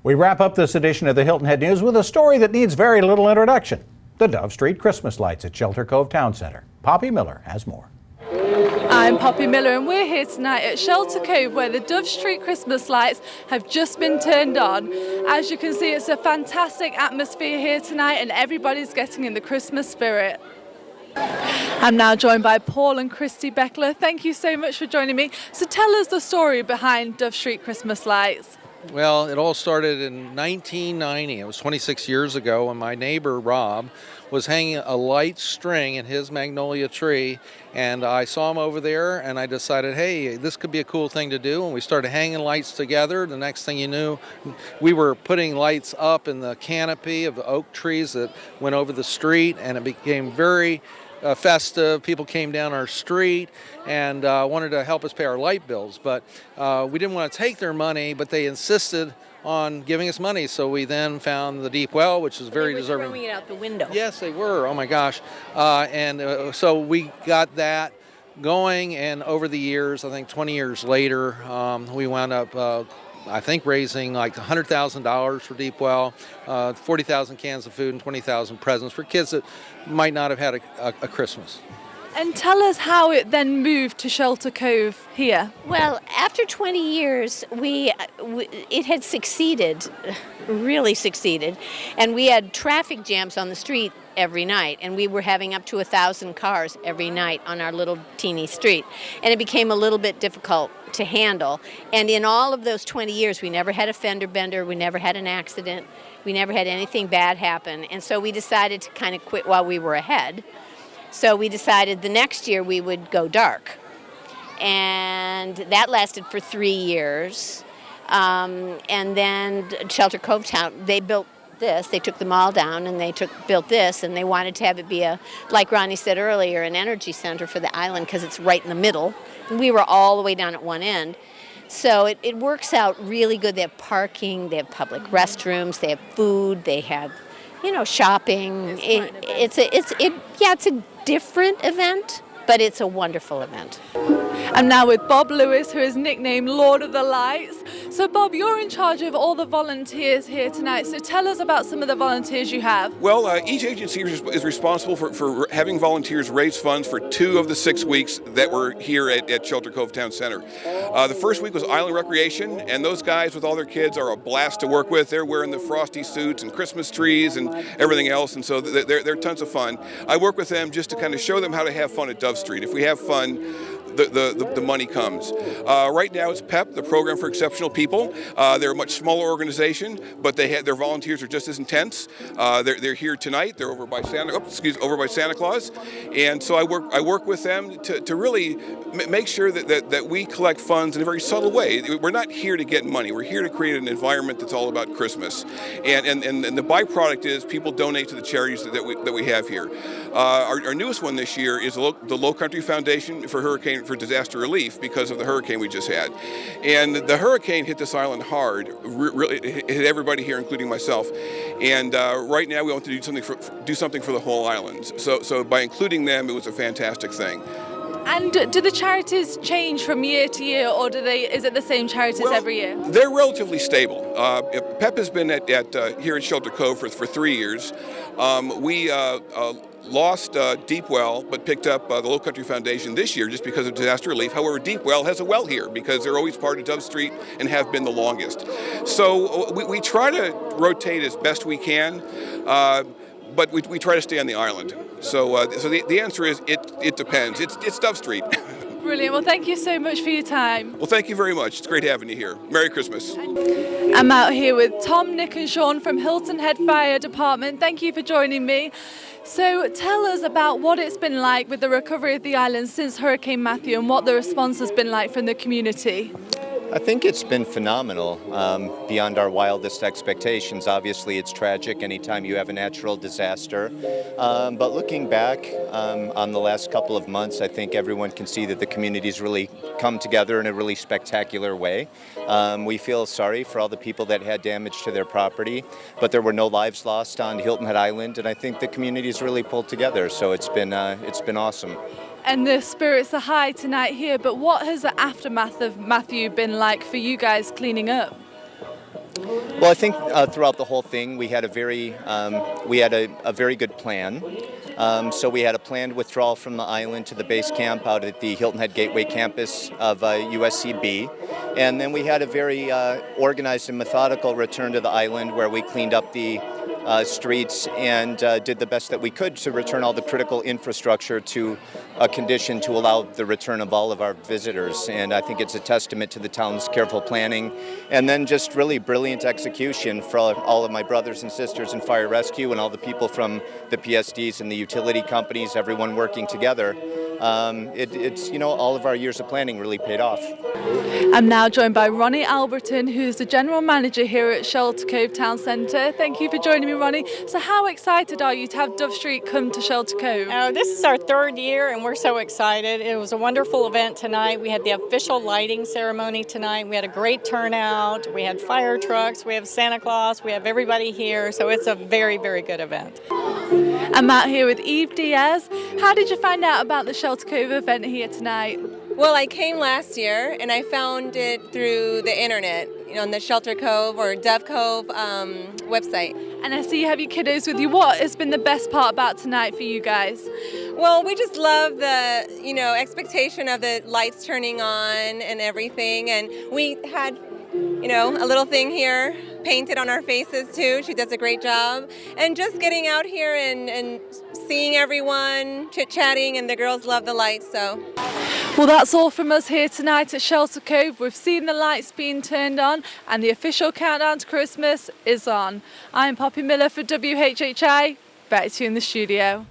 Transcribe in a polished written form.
We wrap up this edition of the Hilton Head News with a story that needs very little introduction. The Dove Street Christmas lights at Shelter Cove Town Center. Poppy Miller has more. I'm Poppy Miller and we're here tonight at Shelter Cove where the Dove Street Christmas lights have just been turned on. As you can see, it's a fantastic atmosphere here tonight and everybody's getting in the Christmas spirit. I'm now joined by Paul and Christy Beckler. Thank you so much for joining me. So tell us the story behind Dove Street Christmas lights. Well, it all started in 1990. It was 26 years ago when my neighbor, Rob, was hanging a light string in his magnolia tree, and I saw him over there, and I decided, hey, this could be a cool thing to do, and we started hanging lights together. The next thing you knew, we were putting lights up in the canopy of the oak trees that went over the street, and it became very festive. People came down our street and wanted to help us pay our light bills, but we didn't want to take their money, but they insisted on giving us money. So we then found the deep well, which is very deserving. Throwing it out the window. Yes, they were. Oh my gosh. So we got that going, and over the years, I think 20 years later, we wound up I think raising like $100,000 for Deep Well, 40,000 cans of food and 20,000 presents for kids that might not have had a Christmas. And tell us how it then moved to Shelter Cove here. Well, after 20 years, it had succeeded, really succeeded, and we had traffic jams on the street every night, and we were having up to 1,000 cars every night on our little teeny street, and it became a little bit difficult to handle. And in all of those 20 years, we never had a fender bender, we never had an accident, we never had anything bad happen, and so we decided to kind of quit while we were ahead. So we decided the next year we would go dark, and that lasted for 3 years. And then Shelter Cove Town, they built this. They took them all down and they built this, and they wanted to have it be like Ronnie said earlier, an energy center for the island because it's right in the middle. And we were all the way down at one end. So it works out really good. They have parking, they have public restrooms, they have food, they have, shopping. It's a different event, but it's a wonderful event. I'm now with Bob Lewis, who is nicknamed Lord of the Lights. So Bob, you're in charge of all the volunteers here tonight, so tell us about some of the volunteers you have. Well, each agency is responsible for having volunteers raise funds for 2 of the 6 weeks that we're here at Shelter Cove Town Center. The first week was Island Recreation, and those guys with all their kids are a blast to work with. They're wearing the frosty suits and Christmas trees and everything else, and so they're tons of fun. I work with them just to kind of show them how to have fun at Dove Street. If we have fun, the money comes. Right now it's PEP, the Program for Exceptional People. They're a much smaller organization, but their volunteers are just as intense. They're here tonight. They're over by Santa Claus, and so I work with them to really make sure that we collect funds in a very subtle way. We're not here to get money. We're here to create an environment that's all about Christmas, and the byproduct is people donate to the charities that we have here. Our newest one this year is the Low Country Foundation for disaster relief because of the hurricane we just had. And the hurricane hit this island hard, really it hit everybody here, including myself. And right now we want to do something for the whole island. So by including them, it was a fantastic thing. And do the charities change from year to year, or is it the same charities every year? They're relatively stable. PEP has been here at Shelter Cove for 3 years. We lost Deep Well, but picked up the Low Country Foundation this year just because of disaster relief. However, Deep Well has a well here because they're always part of Dove Street and have been the longest. So we try to rotate as best we can, but we try to stay on the island. So the answer is it depends. It's Dove Street. Brilliant. Well, thank you so much for your time. Well, thank you very much. It's great having you here. Merry Christmas. I'm out here with Tom, Nick and Sean from Hilton Head Fire Department. Thank you for joining me. So tell us about what it's been like with the recovery of the island since Hurricane Matthew and what the response has been like from the community. I think it's been phenomenal, beyond our wildest expectations. Obviously, it's tragic anytime you have a natural disaster. But looking back on the last couple of months, I think everyone can see that the community's really come together in a really spectacular way. We feel sorry for all the people that had damage to their property, but there were no lives lost on Hilton Head Island, and I think the community's really pulled together, so it's been awesome. And the spirits are high tonight here, but what has the aftermath of Matthew been like for you guys cleaning up? Well, I think throughout the whole thing, we had a very good plan. So we had a planned withdrawal from the island to the base camp out at the Hilton Head Gateway campus of USCB. And then we had a very organized and methodical return to the island where we cleaned up the streets and did the best that we could to return all the critical infrastructure to a condition to allow the return of all of our visitors. And I think it's a testament to the town's careful planning and then just really brilliant execution for all of my brothers and sisters in fire rescue and all the people from the PSDs and the utility companies, everyone working together. It's all of our years of planning really paid off. I'm now joined by Ronnie Alberton, who's the General Manager here at Shelter Cove Town Centre. Thank you for joining me, Ronnie. So how excited are you to have Dove Street come to Shelter Cove? This is our third year and we're so excited. It was a wonderful event tonight. We had the official lighting ceremony tonight. We had a great turnout. We had fire trucks. We have Santa Claus. We have everybody here. So it's a very, very good event. I'm out here with Eve Diaz. How did you find out about the Shelter Cove event here tonight? Well, I came last year and I found it through the internet, on the Shelter Cove or Dove Cove website. And I see you have your kiddos with you. What has been the best part about tonight for you guys? Well, we just love the, expectation of the lights turning on and everything. And we had, a little thing here painted on our faces too. She does a great job. And just getting out here and seeing everyone, chit-chatting, and the girls love the lights, so. Well, that's all from us here tonight at Shelter Cove. We've seen the lights being turned on and the official countdown to Christmas is on. I'm Poppy Miller for WHHI. Back to you in the studio.